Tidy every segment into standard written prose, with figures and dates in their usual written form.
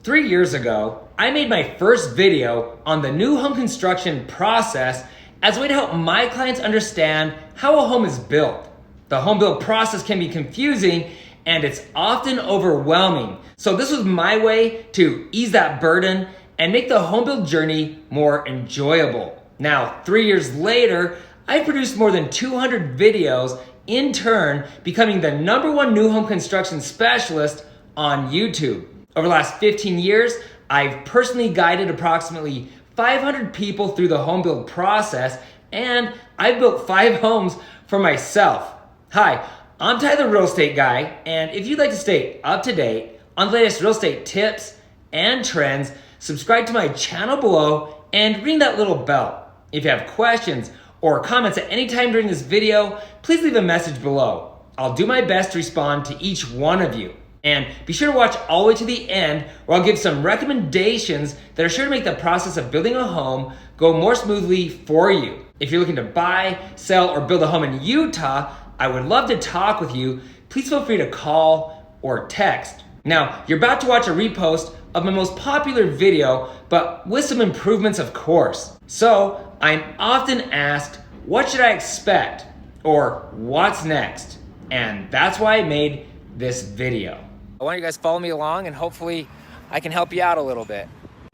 3 years ago, I made my first video on the new home construction process as a way to help my clients understand how a home is built. The home build process can be confusing and it's often overwhelming. So this was my way to ease that burden and make the home build journey more enjoyable. Now, 3 years later, I've produced more than 200 videos, in turn becoming the #1 new home construction specialist on YouTube. Over the last 15 years, I've personally guided approximately 500 people through the home build process, and I've built 5 homes for myself. Hi, I'm Ty the Real Estate Guy, and if you'd like to stay up to date on the latest real estate tips and trends, subscribe to my channel below and ring that little bell. If you have questions or comments at any time during this video, please leave a message below. I'll do my best to respond to each one of you. And be sure to watch all the way to the end, where I'll give some recommendations that are sure to make the process of building a home go more smoothly for you. If you're looking to buy, sell, or build a home in Utah, I would love to talk with you. Please feel free to call or text. Now, you're about to watch a repost of my most popular video, but with some improvements, of course. So, I'm often asked, what should I expect? Or what's next? And that's why I made this video. I want you guys to follow me along and hopefully I can help you out a little bit.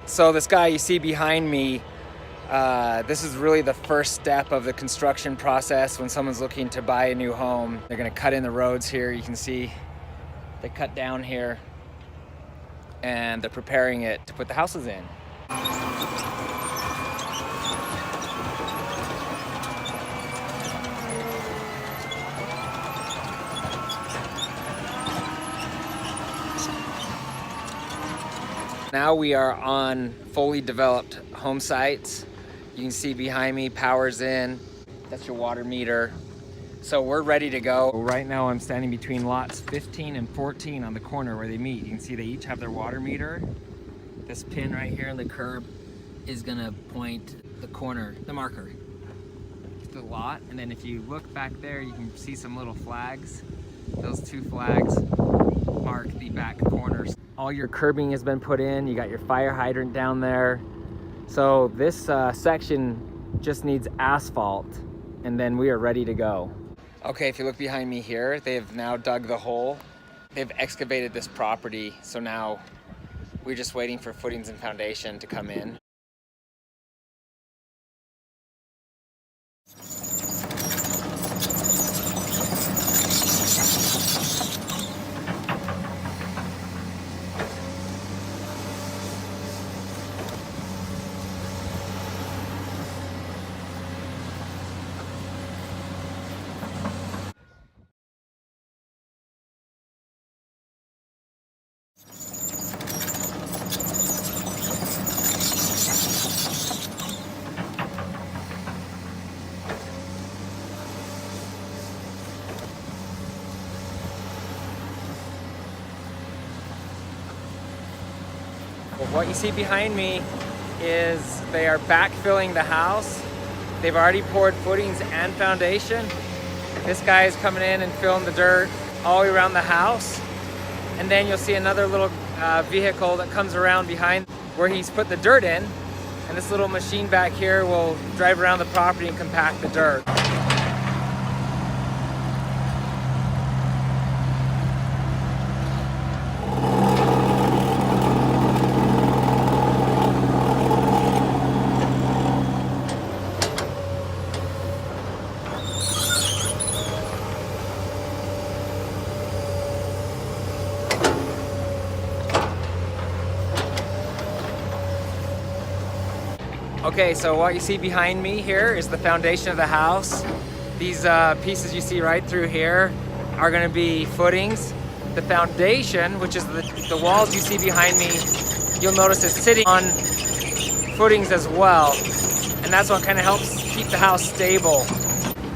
So this guy you see behind me, this is really the first step of the construction process when someone's looking to buy a new home. They're gonna cut in the roads here. You can see they cut down here and they're preparing it to put the houses in. Now we are on fully developed home sites. You can see behind me, power's in. That's your water meter. So we're ready to go. Right now I'm standing between lots 15 and 14 on the corner where they meet. You can see they each have their water meter. This pin right here in the curb is gonna point the corner, the marker, to the lot. And then if you look back there, you can see some little flags. Those 2 flags mark the back corners. All your curbing has been put in. You got your fire hydrant down there. So this section just needs asphalt and then we are ready to go. Okay, if you look behind me here, they've now dug the hole. They've excavated this property. So now we're just waiting for footings and foundation to come in. Well, what you see behind me is they are backfilling the house. They've already poured footings and foundation. This guy is coming in and filling the dirt all the way around the house. And then you'll see another little vehicle that comes around behind where he's put the dirt in. And this little machine back here will drive around the property and compact the dirt. Okay, so what you see behind me here is the foundation of the house. These pieces you see right through here are gonna be footings. The foundation, which is the walls you see behind me, you'll notice is sitting on footings as well. And that's what kind of helps keep the house stable.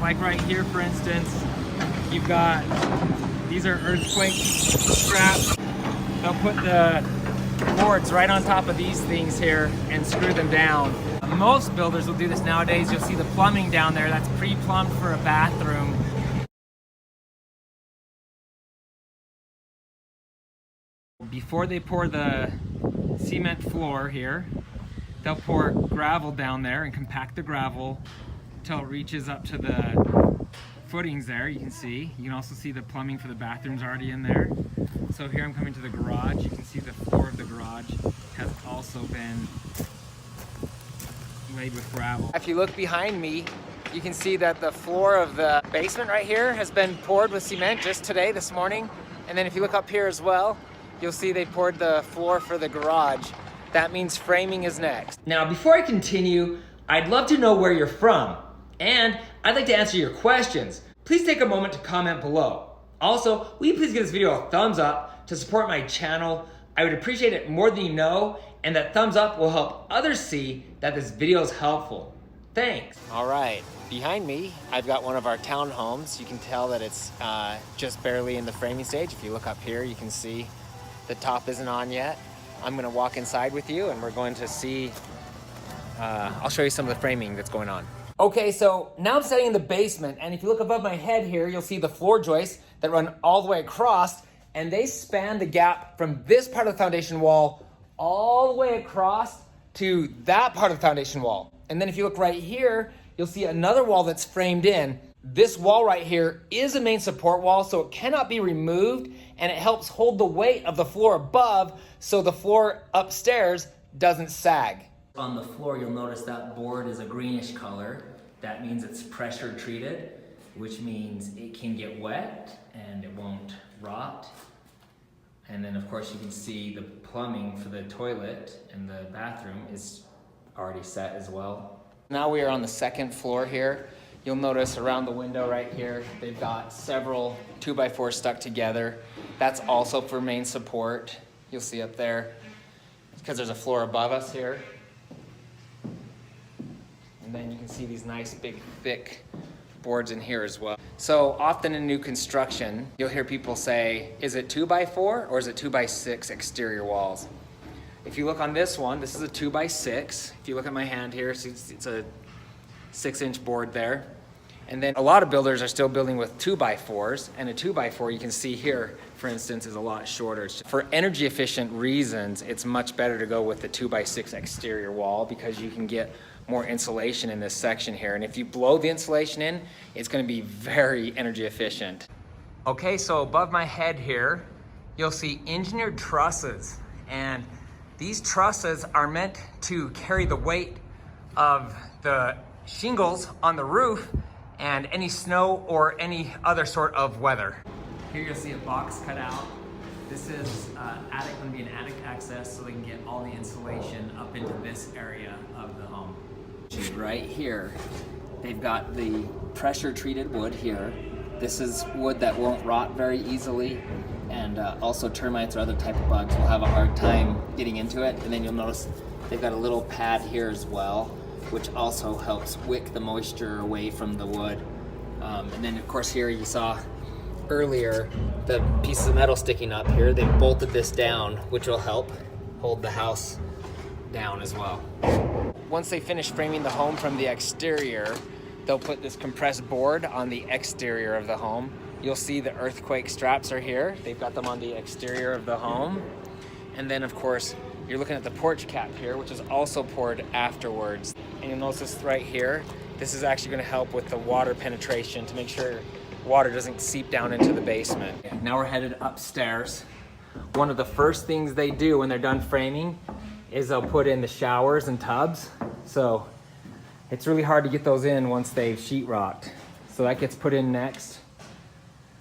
Like right here, for instance, you've got, these are earthquake straps. They'll put the boards right on top of these things here and screw them down. Most builders will do this nowadays. You'll see the plumbing down there. That's pre-plumbed for a bathroom. Before they pour the cement floor here, they'll pour gravel down there and compact the gravel until it reaches up to the footings there. You can see. You can also see the plumbing for the bathrooms already in there. So here I'm coming to the garage. You can see the floor of the garage has also been laid with gravel. If you look behind me, you can see that the floor of the basement right here has been poured with cement just today, this morning. And then if you look up here as well, you'll see they poured the floor for the garage. That means framing is next. Now, before I continue, I'd love to know where you're from, and I'd like to answer your questions. Please take a moment to comment below. Also, will you please give this video a thumbs up to support my channel? I would appreciate it more than you know, and that thumbs up will help others see that this video is helpful. Thanks. All right, behind me, I've got one of our townhomes. You can tell that it's just barely in the framing stage. If you look up here, you can see the top isn't on yet. I'm gonna walk inside with you and we're going to see, I'll show you some of the framing that's going on. Okay, so now I'm standing in the basement, and if you look above my head here, you'll see the floor joists that run all the way across, and they span the gap from this part of the foundation wall all the way across to that part of the foundation wall. And then if you look right here, you'll see another wall that's framed in. This wall right here is a main support wall, so it cannot be removed, and it helps hold the weight of the floor above so the floor upstairs doesn't sag. On the floor, you'll notice that board is a greenish color. That means it's pressure treated, which means it can get wet and it won't rot. And then of course you can see the plumbing for the toilet and the bathroom is already set as well. Now we are on the second floor here. You'll notice around the window right here, they've got several 2x4s stuck together. That's also for main support. You'll see up there, because there's a floor above us here. And then you can see these nice big thick boards in here as well. So often in new construction, you'll hear people say, is it 2x4 or is it 2x6 exterior walls? If you look on this one, this is a 2x6. If you look at my hand here, it's a 6-inch board there. And then a lot of builders are still building with 2x4s, and a 2x4 you can see here, for instance, is a lot shorter. For energy efficient reasons, it's much better to go with the 2x6 exterior wall because you can get more insulation in this section here. And if you blow the insulation in, it's gonna be very energy efficient. Okay, so above my head here, you'll see engineered trusses. And these trusses are meant to carry the weight of the shingles on the roof and any snow or any other sort of weather. Here you'll see a box cut out. This is going to be an attic access so they can get all the insulation up into this area of the home. Right here, they've got the pressure treated wood here. This is wood that won't rot very easily, and also termites or other type of bugs will have a hard time getting into it. And then you'll notice they've got a little pad here as well, which also helps wick the moisture away from the wood. And then of course here you saw earlier the pieces of metal sticking up here. They've bolted this down, which will help hold the house down as well. Once they finish framing the home from the exterior, they'll put this compressed board on the exterior of the home. You'll see the earthquake straps are here. They've got them on the exterior of the home. And then of course, you're looking at the porch cap here, which is also poured afterwards. And you'll notice this right here. This is actually gonna help with the water penetration to make sure water doesn't seep down into the basement. Now we're headed upstairs. One of the first things they do when they're done framing is they'll put in the showers and tubs. So it's really hard to get those in once they've sheetrocked. So that gets put in next,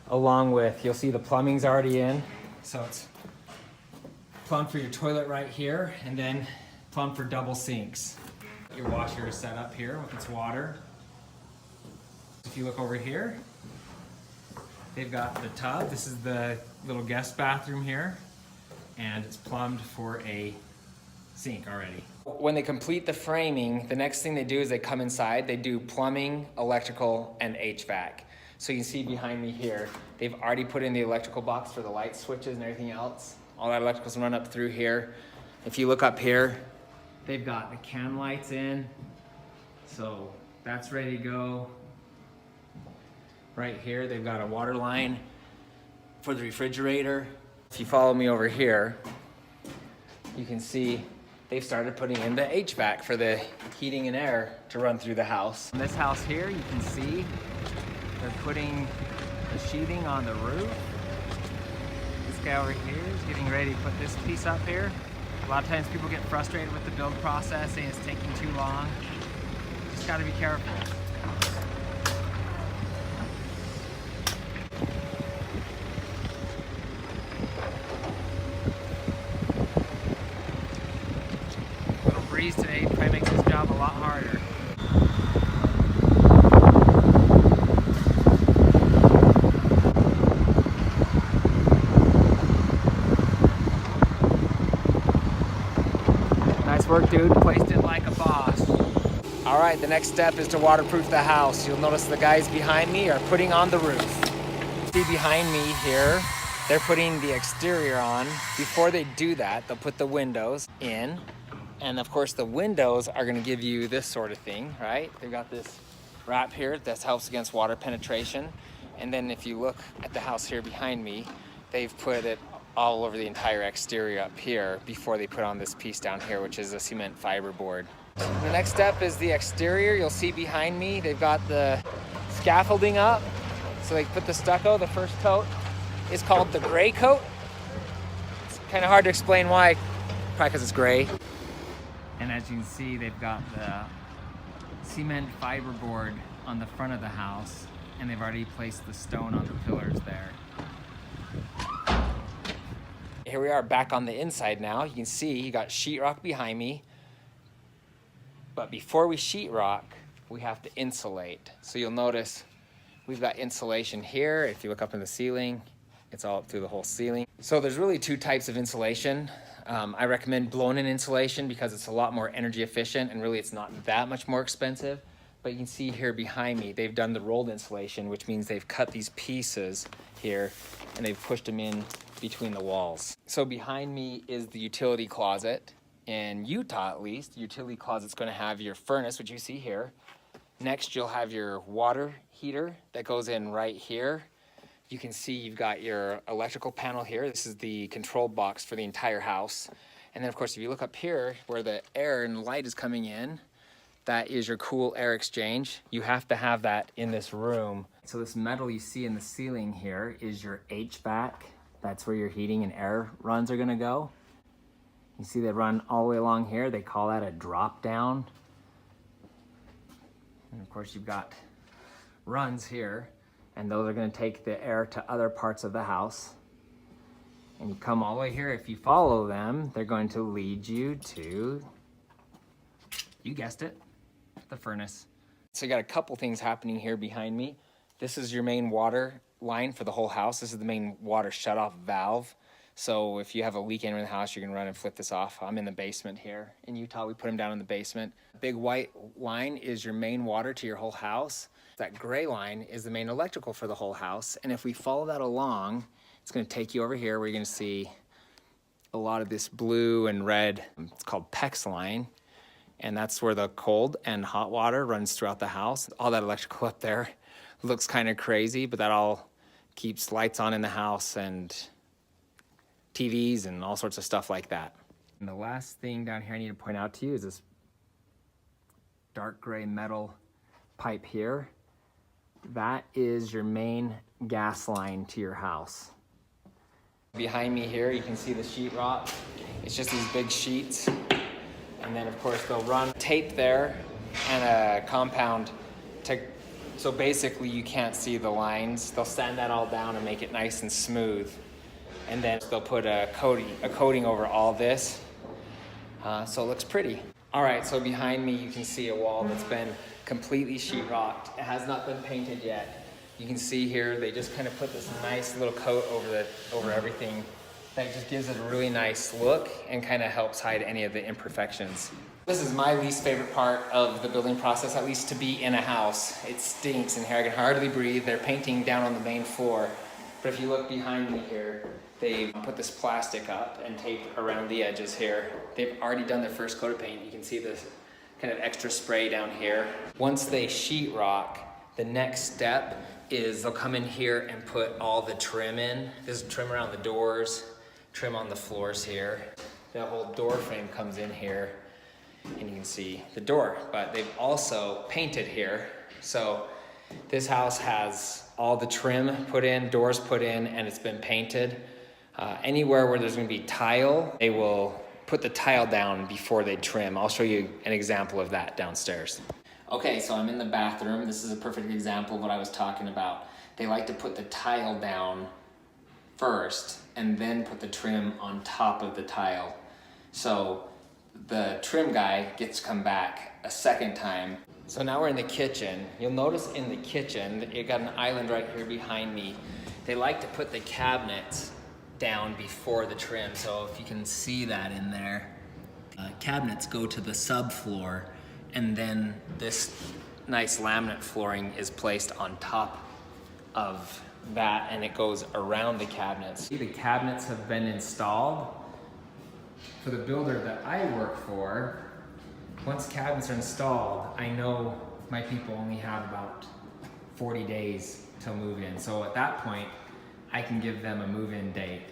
along with, you'll see the plumbing's already in. So it's plumb for your toilet right here, and then plumb for double sinks. Your washer is set up here with its water. If you look over here, they've got the tub. This is the little guest bathroom here, and it's plumbed for a sink already. When they complete the framing, the next thing they do is they come inside. They do plumbing, electrical, and HVAC. So you can see behind me here, they've already put in the electrical box for the light switches and everything else. All that electrical's run up through here. If you look up here, they've got the can lights in. So that's ready to go. Right here, they've got a water line for the refrigerator. If you follow me over here, you can see they've started putting in the HVAC for the heating and air to run through the house. In this house here, you can see they're putting the sheathing on the roof. This guy over here is getting ready to put this piece up here. A lot of times people get frustrated with the build process, saying it's taking too long. Just gotta be careful. Little breeze today probably makes this job a lot harder. Nice work, dude. Placed it like a boss. All right, the next step is to waterproof the house. You'll notice the guys behind me are putting on the roof. See behind me here, they're putting the exterior on. Before they do that, they'll put the windows in. And of course, the windows are gonna give you this sort of thing, right? They've got this wrap here that helps against water penetration. And then if you look at the house here behind me, they've put it all over the entire exterior up here before they put on this piece down here, which is a cement fiber board. The next step is the exterior. You'll see behind me, they've got the scaffolding up. So they put the stucco. The first coat is called the gray coat. It's kind of hard to explain why, probably because it's gray. And as you can see, they've got the cement fiber board on the front of the house, and they've already placed the stone on the pillars there. Here we are back on the inside now. You can see you got sheetrock behind me. But before we sheetrock, we have to insulate. So you'll notice we've got insulation here. If you look up in the ceiling, it's all up through the whole ceiling. So there's really two types of insulation. I recommend blown-in insulation because it's a lot more energy efficient and really it's not that much more expensive. But you can see here behind me, they've done the rolled insulation, which means they've cut these pieces here and they've pushed them in between the walls. So behind me is the utility closet. In Utah, at least, the utility closet's gonna have your furnace, which you see here. Next, you'll have your water heater that goes in right here. You can see you've got your electrical panel here. This is the control box for the entire house. And then of course, if you look up here where the air and light is coming in, that is your cool air exchange. You have to have that in this room. So this metal you see in the ceiling here is your HVAC. That's where your heating and air runs are gonna go. You see they run all the way along here. They call that a drop down. And of course you've got runs here, and those are gonna take the air to other parts of the house. And you come all the way here. If you follow them, they're going to lead you to, you guessed it, the furnace. So you got a couple things happening here behind me. This is your main water line for the whole house. This is the main water shutoff valve. So if you have a leak anywhere in the house, you can run and flip this off. I'm in the basement here. In Utah, we put them down in the basement. Big white line is your main water to your whole house. That gray line is the main electrical for the whole house. And if we follow that along, it's gonna take you over here where you're gonna see a lot of this blue and red. It's called PEX line. And that's where the cold and hot water runs throughout the house. All that electrical up there looks kind of crazy, but that all keeps lights on in the house and TVs and all sorts of stuff like that. And the last thing down here I need to point out to you is this dark gray metal pipe here. That is your main gas line to your house. Behind me here, you can see the sheetrock. It's just these big sheets. And then of course they'll run tape there and a compound to, so basically you can't see the lines. They'll sand that all down and make it nice and smooth. And then they'll put a coating over all this, so it looks pretty. All right, so behind me you can see a wall that's been completely sheetrocked. It has not been painted yet. You can see here they just kind of put this nice little coat over everything. That just gives it a really nice look and kind of helps hide any of the imperfections. This is my least favorite part of the building process, at least to be in a house. It stinks in here, I can hardly breathe. They're painting down on the main floor. But if you look behind me here, they put this plastic up and tape around the edges here. They've already done their first coat of paint. You can see this kind of extra spray down here. Once they sheetrock, the next step is they'll come in here and put all the trim in. This is trim around the doors, Trim on the floors here. The whole door frame comes in here, and you can see the door, but they've also painted here. So this house has all the trim put in, doors put in, and it's been painted. Anywhere where there's gonna be tile, they will put the tile down before they trim. I'll show you an example of that downstairs. Okay, so I'm in the bathroom. This is a perfect example of what I was talking about. They like to put the tile down first and then put the trim on top of the tile. So the trim guy gets to come back a second time. So now we're in the kitchen. You'll notice in the kitchen that you got an island right here behind me. They like to put the cabinets down before the trim. So if you can see that in there, cabinets go to the subfloor, and then this nice laminate flooring is placed on top of that, and it goes around the cabinets. The cabinets have been installed. For the builder that I work for, once cabinets are installed, I know my people only have about 40 days to move in. So at that point, I can give them a move-in date.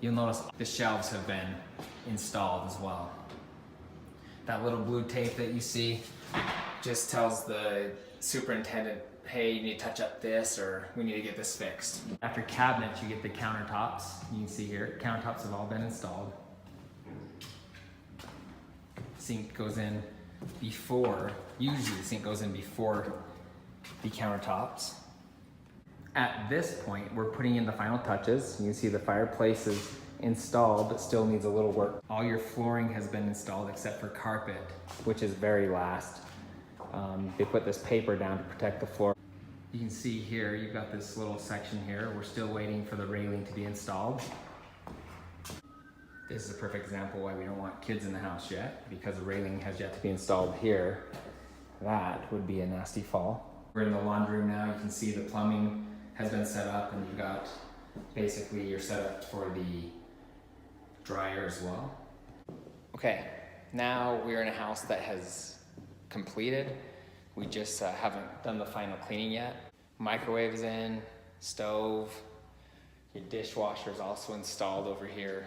You'll notice the shelves have been installed as well. That little blue tape that you see just tells the superintendent, hey, you need to touch up this, or we need to get this fixed. After cabinets, you get the countertops. You can see here, countertops have all been installed. Sink goes in before, usually the sink goes in before the countertops. At this point, we're putting in the final touches. You can see the fireplace is installed, but still needs a little work. All your flooring has been installed except for carpet, which is very last. They put this paper down to protect the floor. You can see here, you've got this little section here. We're still waiting for the railing to be installed. This is a perfect example why we don't want kids in the house yet, because the railing has yet to be installed here. That would be a nasty fall. We're in the laundry room now. You can see the plumbing has been set up, and you've got basically your setup for the dryer as well. Okay, now we're in a house that has completed. We just haven't done the final cleaning yet. Microwave is in, stove, your dishwasher is also installed over here.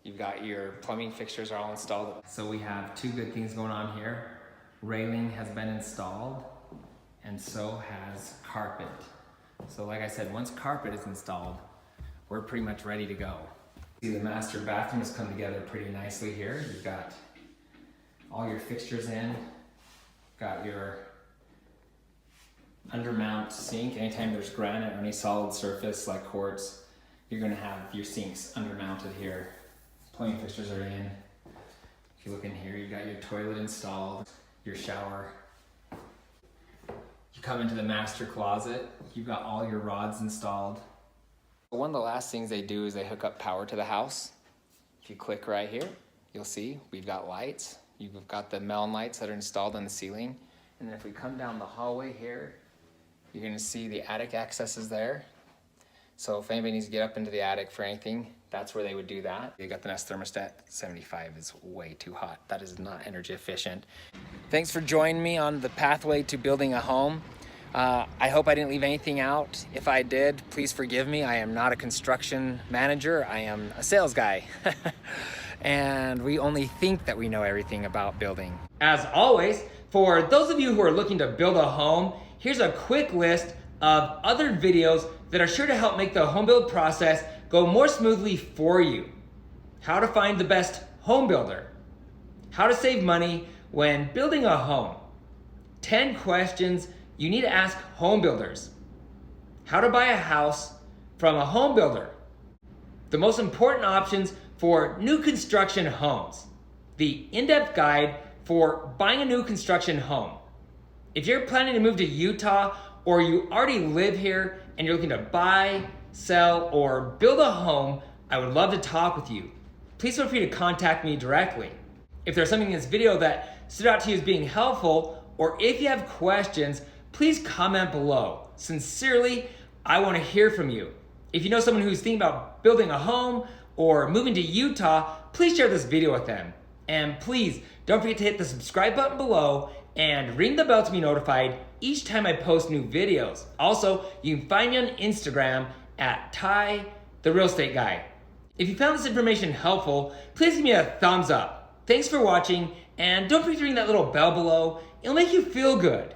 You've got your plumbing fixtures are all installed. So we have two good things going on here. Railing has been installed, and so has carpet. So like I said, once carpet is installed, we're pretty much ready to go. See, the master bathroom has come together pretty nicely here. You've got all your fixtures in, got your undermount sink. Anytime there's granite or any solid surface like quartz, you're gonna have your sinks undermounted here. Plumbing fixtures are in. If you look in here, you got your toilet installed, your shower. You come into the master closet, you've got all your rods installed. One of the last things they do is they hook up power to the house. If you click right here, you'll see we've got lights. You've got the melon lights that are installed on the ceiling. And then if we come down the hallway here, you're gonna see the attic access is there. So if anybody needs to get up into the attic for anything, that's where they would do that. You got the Nest thermostat. 75 is way too hot. That is not energy efficient. Thanks for joining me on the pathway to building a home. I hope I didn't leave anything out. If I did, please forgive me. I am not a construction manager. I am a sales guy. And we only think that we know everything about building. As always, for those of you who are looking to build a home, here's a quick list of other videos that are sure to help make the home build process go more smoothly for you. How to find the best home builder. How to save money when building a home. 10 questions you need to ask home builders. How to buy a house from a home builder. The most important options for new construction homes. The in-depth guide for buying a new construction home. If you're planning to move to Utah, or you already live here and you're looking to buy, sell, or build a home, I would love to talk with you. Please feel free to contact me directly. If there's something in this video that stood out to you as being helpful, or if you have questions, please comment below. Sincerely, I want to hear from you. If you know someone who's thinking about building a home or moving to Utah, please share this video with them. And please don't forget to hit the subscribe button below and ring the bell to be notified each time I post new videos. Also, you can find me on Instagram at Ty the Real Estate Guy. If you found this information helpful, please give me a thumbs up. Thanks for watching, and don't forget to ring that little bell below. It'll make you feel good.